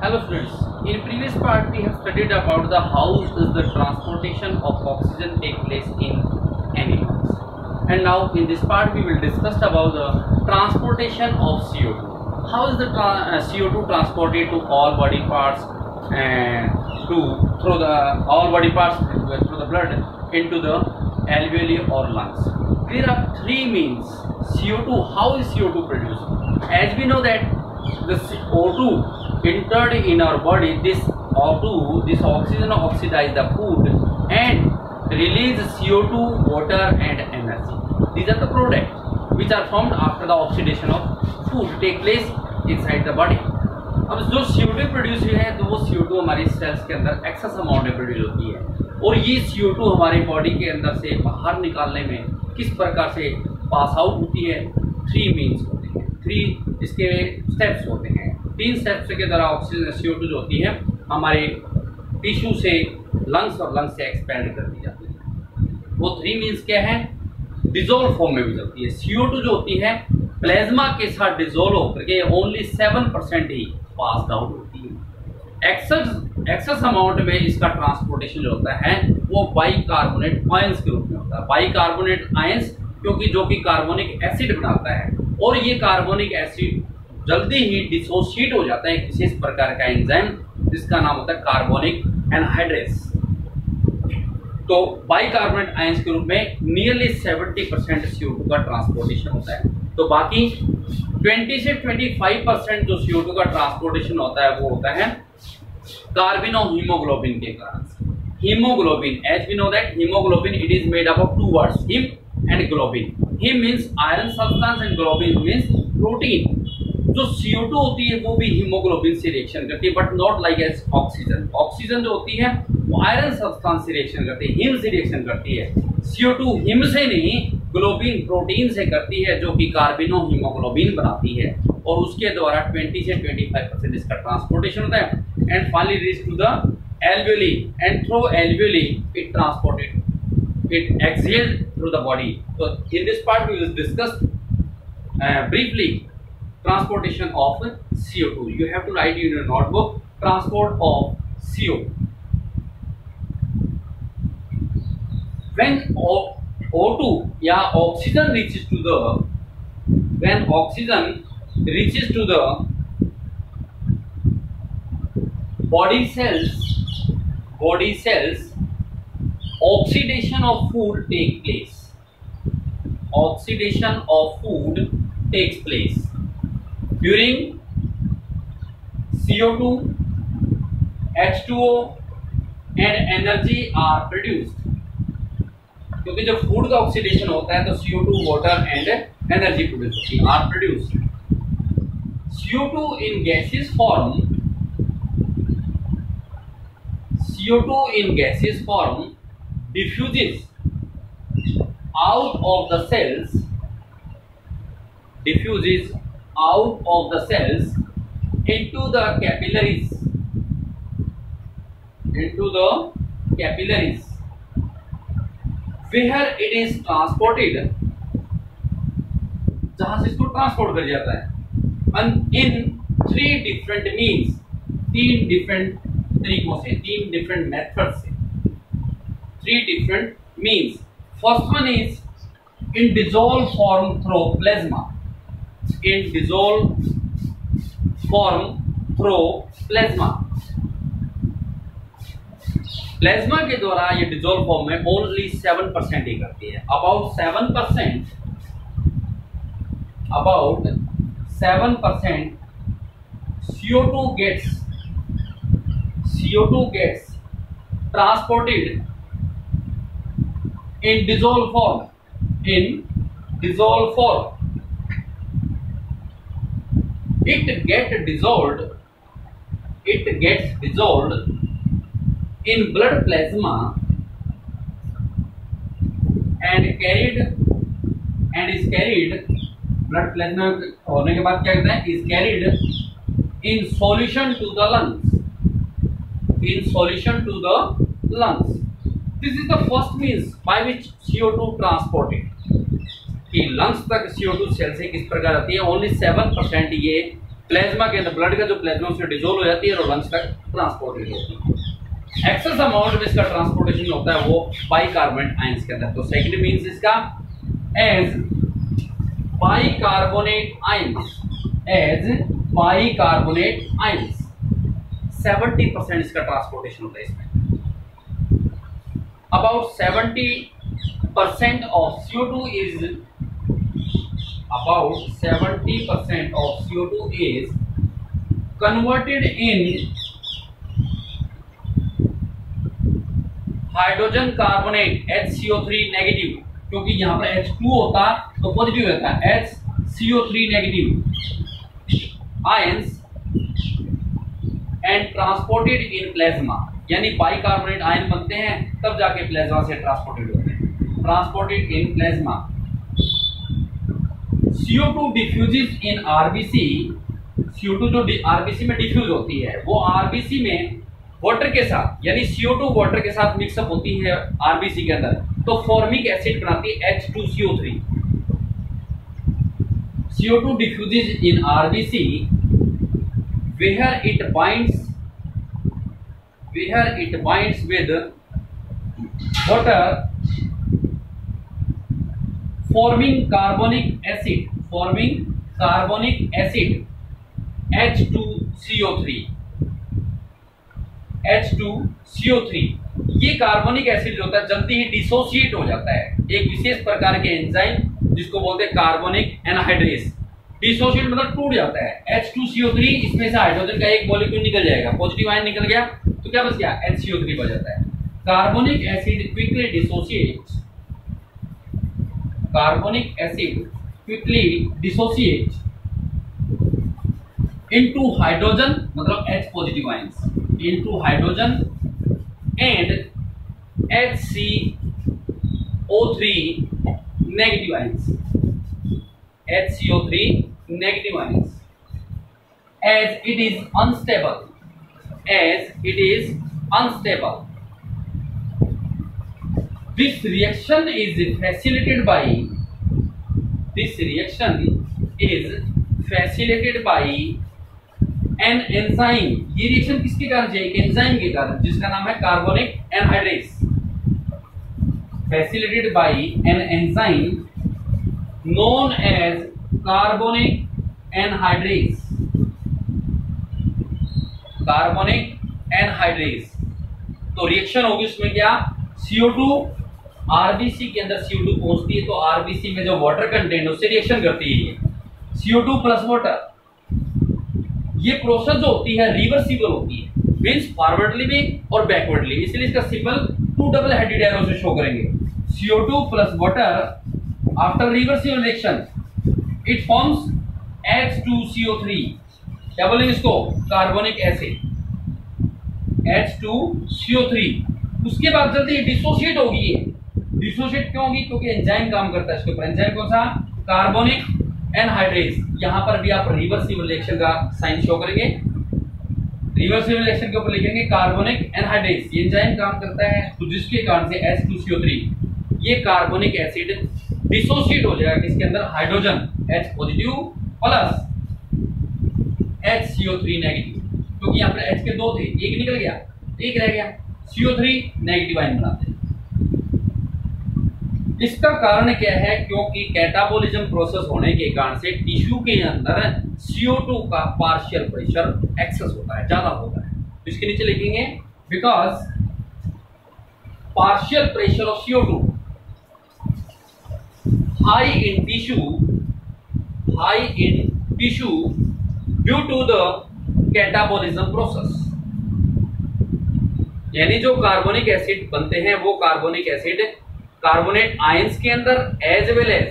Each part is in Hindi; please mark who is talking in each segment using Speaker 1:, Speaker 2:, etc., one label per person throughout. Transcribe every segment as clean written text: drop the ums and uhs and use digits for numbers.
Speaker 1: Hello students, in previous part we have studied about the how does the transportation of oxygen take place in animals, and now in this part we will discuss about the transportation of CO2. How is the CO2 transported to all body parts and through the blood into the alveoli or lungs. There are three means CO2. How is CO2 produced? As we know that the O2 entered in our body, this O2, this oxygen oxidize the food and release CO2, water and energy. These are the products which are formed after the oxidation of food take place inside the body. अब जो CO2 प्रोड्यूस हुई है तो वो CO2 हमारी सेल्स के अंदर एक्सेस अमाउंट में प्रोड्यूस होती है और ये CO2 हमारे बॉडी के अंदर से बाहर निकालने में किस प्रकार से पास आउट होती है। थ्री मीन्स होते हैं, थ्री इसके स्टेप्स होते हैं। तीन स्टेप्स के द्वारा ऑक्सीजन CO2 जो होती है हमारे टिश्यू से लंग्स और लंग्स से एक्सपेंड कर दी जाती है। वो थ्री मीन्स क्या है? डिजोल्व फॉर्म में भी चलती है। CO2 जो होती है प्लाज्मा के साथ डिजोल्व होकर के ओनली 7% ही पास आउट होती है। एक्सेस अमाउंट में इसका ट्रांसपोर्टेशन जो होता है वो बाइकार्बोनेट आयंस के रूप में होता है। बाइकार्बोनेट आयंस क्योंकि जो कि कार्बोनिक एसिड बनाता है और ये कार्बोनिक एसिड जल्दी ही डिसोशिएट हो जाता है एक विशेष प्रकार का एंजाइम जिसका नाम होता है कार्बोनिक एनहाइड्रेस। तो बाइकार्बोनेट आयंस के रूप में नियरली 70% CO2 का ट्रांसपोर्टेशन होता है। तो बाकी 20 से 25% जो CO2 का ट्रांसपोर्टेशन होता है वो होता है कार्बिनो हीमोग्लोबिन के कारण। Haemoglobin, as we know that haemoglobin it is made up of two words, haem and globin. Haem means iron substance and globin means protein. जो CO2 होती है वो भी हीमोग्लोबिन से रिएक्शन करती है but not like as oxygen. Oxygen जो होती है वो आयरन सब्सटेंस से रिएक्शन करती है, हिम से रिएक्शन करती है। CO2 हिम से नहीं ग्लोबिन प्रोटीन से करती है जो कि कार्बिनो हीमोग्लोबिन बनाती है और उसके द्वारा 20 से 25% इसका ट्रांसपोर्टेशन होता है and finally reach to the alveoli and through alveoli it exhales through the body. So in this part we will discuss briefly transportation of CO2. You have to write in your notebook transport of CO2. When O2 या oxygen reaches to the body cells, oxidation of food take place. Oxidation of food takes place during CO2, H2O and energy are produced. क्योंकि जब फूड का ऑक्सीडेशन होता है तो CO2, water and energy produce होती है, or produced. CO2 in gaseous form diffuses out of the cells into the capillaries where it is transported, जहां से इसको ट्रांसपोर्ट कर जाता है in three different means, तीन डिफरेंट तरीकों से, तीन डिफरेंट मेथड से, three different means. First one is in dissolved form through plasma. In dissolved form through plasma. Plasma के द्वारा ये डिसॉल्व फॉर्म में ओनली 7% ही करती है। About 7% CO2 gets transported in dissolved form. It gets dissolved in blood plasma and is carried blood plasma होने के बाद क्या कहते हैं? Is carried in solution to the lungs. This is the first means by which CO2 transported. कि लंग्स तक CO2 सेल से किस प्रकार आती है। ओनली 7% ये प्लाज्मा के अंदर, ब्लड का जो प्लाज्मा उसमें डिसोल्व हो जाती है और लंग्स तक ट्रांसपोर्टेड होती है। एक्सेस अमाउंट में इसका ट्रांसपोर्टेशन होता है वो बाइकार्बोनेट आयंस के अंदर। तो सेकंड मींस इसका as bicarbonate ions, as bicarbonate ions 70% इसका ट्रांसपोर्टेशन होता है इसमें। About 70% of CO2 is about 70% of CO2 is converted in hydrogen carbonate HCO3 negative, क्योंकि यहाँ पर H2 होता तो पॉजिटिव रहता है, HCO3 negative ions and transported in plasma, यानी बाइकार्बोनेट आयन बनते हैं तब जाके प्लाज्मा से ट्रांसपोर्टेड होते हैं, transported in plasma. CO2 diffuses in RBC, CO2 जो RBC में डिफ्यूज होती है वो RBC में वाटर के साथ, यानी CO2 वाटर के साथ मिक्सअप होती है RBC के अंदर, तो फॉर्मिक एसिड बनाती है H2CO3। CO2 diffuses in RBC where it binds with water forming carbonic acid H2CO3। ये कार्बोनिक एसिड जो होता है जल्दी ही डिसोसिएट हो जाता है एक विशेष प्रकार के एंजाइम जिसको बोलते हैं कार्बोनिक एनहाइड्रेस। डिसोसिएट मतलब टूट जाता है। H2CO3 इसमें से हाइड्रोजन का एक मॉलिक्यूल निकल जाएगा, पॉजिटिव आयन निकल गया तो क्या बच गया, HCO3 बच जाता है। Carbonic acid quickly dissociates, carbonic acid quickly dissociates into hydrogen मतलब H positive ions, into hydrogen and HCO3 negative ions, HCO3 negative ions, as it is unstable, this reaction is facilitated by an enzyme। ये रिएक्शन किसके कारण है, एक एंजाइम के कारण जिसका नाम है carbonic anhydrase, facilitated by an enzyme known as carbonic anhydrase, carbonic anhydrase. तो रिएक्शन होगी उसमें क्या, CO2 RBC के अंदर CO2 पहुंचती है तो RBC में जो वाटर कंटेंट है उससे रिएक्शन करती है CO2 प्लस वाटर। ये प्रोसेस जो होती है रिवर्सिबल होती है, मींस फॉरवर्डली भी और बैकवर्डली, इसलिए इसका सिंबल 2 डबल हेडेड एरो से शो करेंगे। CO2 plus water after reversible reaction it forms H2CO3, क्या बोलेंगे इसको, कार्बोनिक एसिड H2CO3। उसके बाद जल्दी डिसोसिएट होगी, ये डिसोसिएट क्यों होगी, क्योंकि एंजाइम काम करता है इसके ऊपर। एंजाइम कौन सा, कार्बोनिक एनहाइड्रेस। यहां पर भी आप रिवर्सिबल रिएक्शन का साइन शो करेंगे, रिवर्सिबल रिएक्शन के ऊपर लिखेंगे कार्बोनिक एनहाइड्रेस, ये एंजाइम काम करता है तो जिसके कारण से H2CO3 ये कार्बोनिक एसिड डिसोसिएट हो जाएगा किसके अंदर, hydrogen H positive plus HCO3 negative, क्योंकि यहाँ पर H के 2 थे, एक निकल गया, एक रह गया, CO3 नेगेटिव आयन बनाते हैं। इसका कारण क्या है, क्योंकि कैटाबोलिज्म प्रोसेस होने के कारण से टिश्यू के अंदर CO2 का पार्शियल प्रेशर एक्सेस होता है, ज्यादा होता है। तो इसके नीचे लिखेंगे because partial pressure of CO2 high in tissue due to the catabolism process। यानी जो कार्बोनिक एसिड बनते हैं वो कार्बोनिक एसिड कार्बोनेट आयंस के अंदर एज वेल एज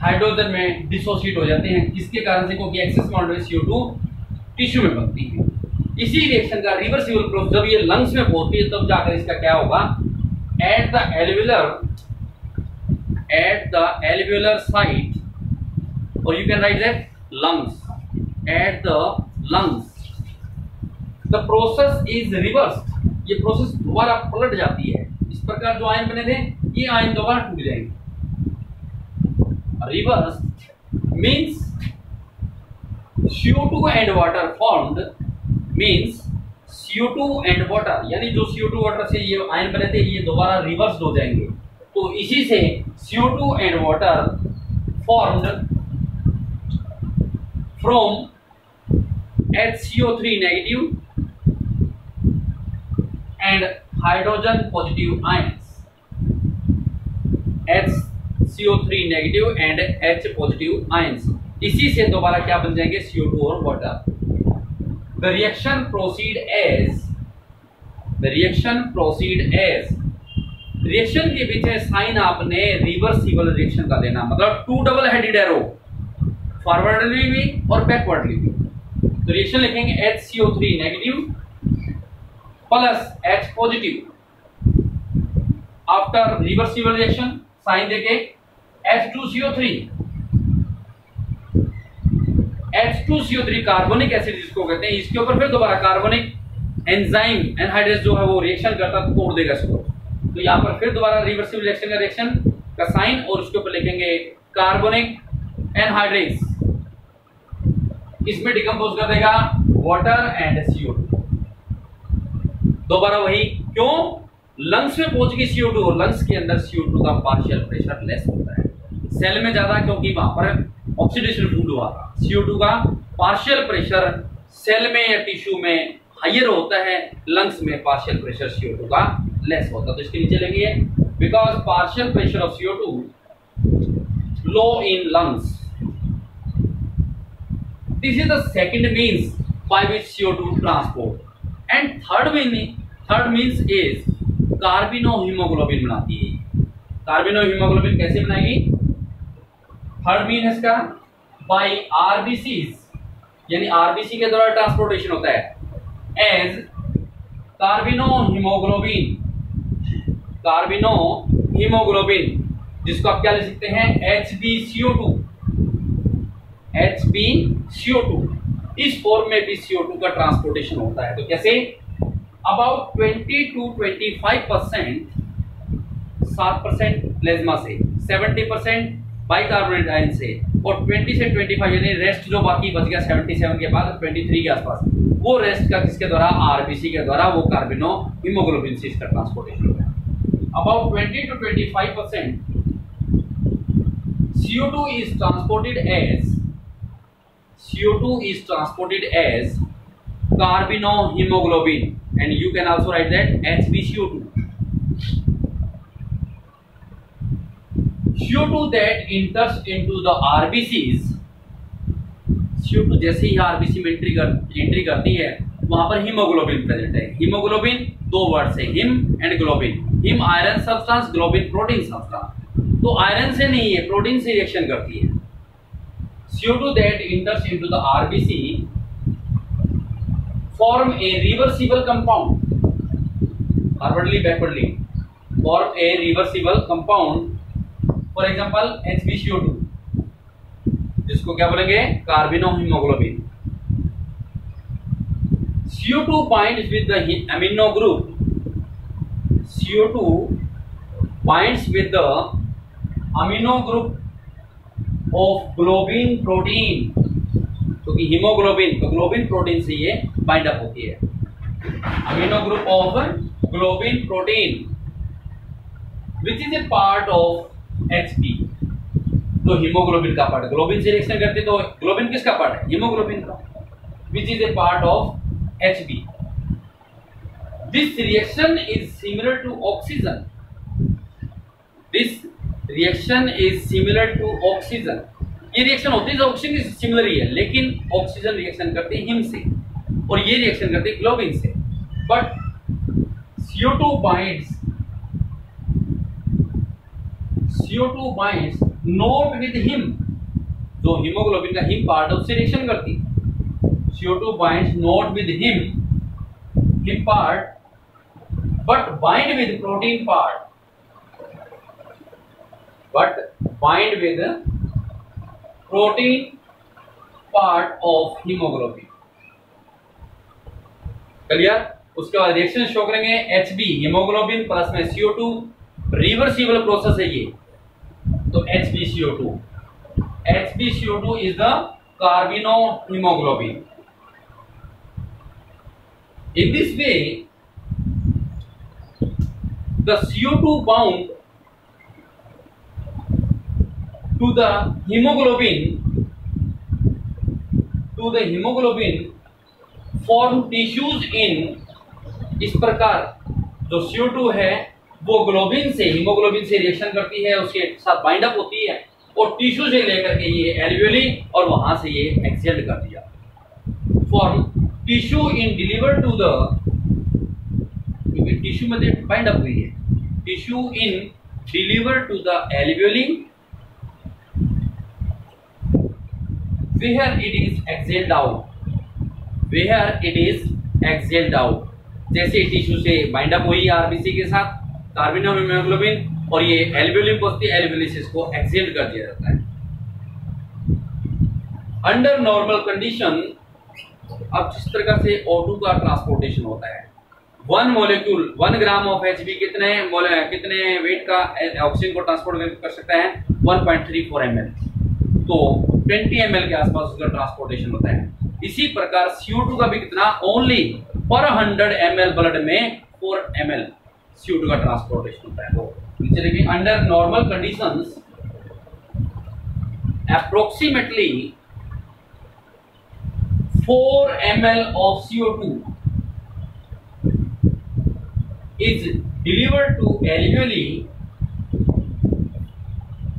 Speaker 1: हाइड्रोजन में डिसोसिएट हो जाते हैं, किसके कारण से, क्योंकि एक्सेस अमाउंट में CO2 टिश्यू में बनती है। इसी रिएक्शन का रिवर्सिबल प्रोसेस जब ये लंग्स में पहुंचती है तब जाकर इसका क्या होगा, eight the alveolar site, or you can write that lungs, at the lungs the process is reversed। ये प्रोसेस दोबारा पलट जाती है, इस प्रकार जो आयन बने थे ये आयन दोबारा टूट जाएंगे। Reverse means CO2 and water formed means CO2 and water, यानी जो CO2 वाटर से ये आयन बने थे ये दोबारा रिवर्स हो जाएंगे, तो इसी से CO2 and water formed from HCO3 negative and hydrogen positive ions, HCO3 negative and H positive ions, इसी से दोबारा क्या बन जाएंगे CO2 और water. The reaction proceed as reaction के पीछे साइन आपने रिवर्सिबल रिएक्शन का देना, मतलब two double headed arrow, forwardly भी और बैकवर्डली भी। तो रिएक्शन लिखेंगे HCO3 negative plus H positive, after reversible reaction sign देके H2CO3 कार्बोनिक एसिड जिसको कहते हैं, इसके ऊपर फिर दोबारा कार्बोनिक एंजाइम एनहाइड्रेस जो है वो रिएक्शन करता है, तोड़ देगा इसको। तो यहाँ पर फिर दोबारा रिवर्सिबल रिएक्शन का साइन और उसके ऊपर लिखेंगे कार्बोनिक एनहाइड्रेस, इसमें डिकम्पोज कर देगा वाटर एंड CO2। दोबारा वही, क्यों? लंग्स में पहुंच गई CO2 और लंग्स के अंदर CO2 का पार्शियल प्रेशर लेस होता है, सेल में ज्यादा, क्योंकि वहां पर ऑक्सीडेशन फूड हुआ था। CO2 का पार्शियल प्रेशर सेल में या टिश्यू में हायर होता है, लंग्स में पार्शियल प्रेशर CO2 का लेस होता है। तो इसके नीचे लेंगे because partial pressure of CO2 low in lungs, this is the second means by which CO2 transport. And third means is carbaminohaemoglobin बनाती है। कार्बिनोहीमोग्लोबिन कैसे बनाएगी? थर्ड मीन है इसका बाय आरबीसीज, यानी आरबीसी के द्वारा ट्रांसपोर्टेशन होता है, एज कार्बिनोहीमोग्लोबिन, जिसको आप क्या लिख सकते हैं HbCO2। इस फॉर्म में भी CO2 का ट्रांसपोर्टेशन होता है। तो कैसे? अबाउट 20 to 25%, 7% प्लेज्मा से, 70% बाइकार्बोनेट आयन से, और 20 से 25 यानी रेस्ट जो बाकी बच गया 77 के बाद 23 के आसपास, वो रेस्ट का किसके द्वारा? आरबीसी के द्वारा, वो कार्बिनोहीमोग्लोबिन से इसका ट्रांसपोर्टेशन होता है। About 20 to 25% CO2 is transported as कार्बिनोहीमोग्लोबिन, and you can also write that HbCO2. CO2 that enters into the RBCs, CO2 जैसे ही आरबीसी में एंट्री करती है वहां पर हीमोग्लोबिन प्रेजेंट है। हीमोग्लोबिन दो वर्ड से, him and globin. Him iron substance, globin protein substance. तो आयरन से नहीं है, प्रोटीन से रिएक्शन करती है। CO2 that enters into the RBC form a reversible compound, forwardly backwardly form a reversible compound, for example HbCO2, जिसको क्या बोलेंगे? कार्बिनोहीमोग्लोबिन। CO2 binds with the amino group, CO2 binds with the amino group of globin protein, क्योंकि हीमोग्लोबिन तो ग्लोबिन प्रोटीन से ये बाइंड अप होती है। Amino group of globin protein which is a part of Hb, तो हीमोग्लोबिन का पार्ट, ग्लोबिन से रिएक्शन करती है, तो ग्लोबिन किसका पार्ट है? हीमोग्लोबिन का, which is a part of Hb। This reaction is similar to oxygen, ये रिएक्शन होती है जो ऑक्सीजन की सिमिलर ही है, लेकिन ऑक्सीजन रिएक्शन करती है हिम से और ये रिएक्शन करती है ग्लोबिन से। But CO2 binds not with him, जो हीमोग्लोबिन का हिम पार्ट है उससे रिएक्शन करती है। CO2 binds not with him part but bind with protein part, protein part of hemoglobin। Clear? उसके बाद रिएक्शन शो करेंगे Hb हीमोग्लोबिन प्लस में CO2, रिवर्सिबल प्रोसेस है ये। तो HbCO2 is the carbinohemoglobin. In this way, the CO2 bound to the hemoglobin form tissues in, इस प्रकार जो CO2 है वो ग्लोबिन से, हीमोग्लोबिन से रिएक्शन करती है, उसके साथ बाइंड अप होती है और टिश्यू से लेकर के ये एल्वियोली और वहां से ये एक्सहेल्ड कर दिया. From tissue in deliver to the, क्योंकि टिश्यू मध्ये बाइंड अप हुई है, tissue in deliver to the alveoli where it is exhaled out. जैसे टिश्यू से बाइंड अप हुई आरबीसी के साथ कार्बिनोहेमोग्लोबिन और ये एल्वियोली पहुंचती है, एल्वियोली से इसको एक्सहेल कर दिया जाता है. अंडर नॉर्मल कंडीशन, अब जिस प्रकार से O2 का ट्रांसपोर्टेशन होता है, 1 मोलिक्यूल 1 ग्राम ऑफ Hb कितने वेट का ऑक्सीजन को ट्रांसपोर्ट कर सकता है? 1.34 ml. तो 20 ml के आसपास उसका ट्रांसपोर्टेशन होता है. इसी प्रकार CO2 का भी कितना? ओनली पर 100 ml ब्लड में 4 ml CO2 का ट्रांसपोर्टेशन होता है. तो नीचे under normal conditions approximately 4 ml of CO2 is delivered to alveoli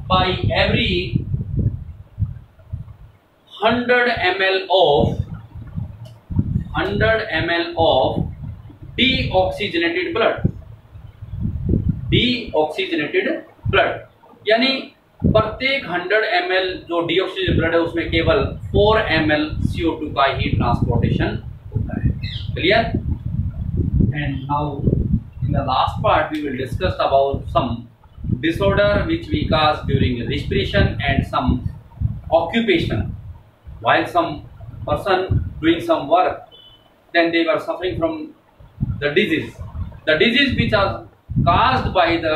Speaker 1: by every 100 ml of deoxygenated blood. यानी प्रत्येक 100 ml जो डीऑक्सीजन ब्लड है उसमें केवल 4 ml CO2 का ही ट्रांसपोर्टेशन होता है. Clear? And now in the last part we will discuss about some disorder which we cause during respiration and some occupation. While some person doing some work, then they were suffering from the disease which are caused by the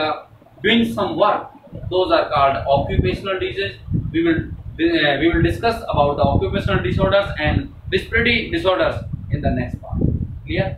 Speaker 1: doing some work, those are called occupational disease. We will discuss about the occupational disorders and respiratory disorders in the next part. Clear?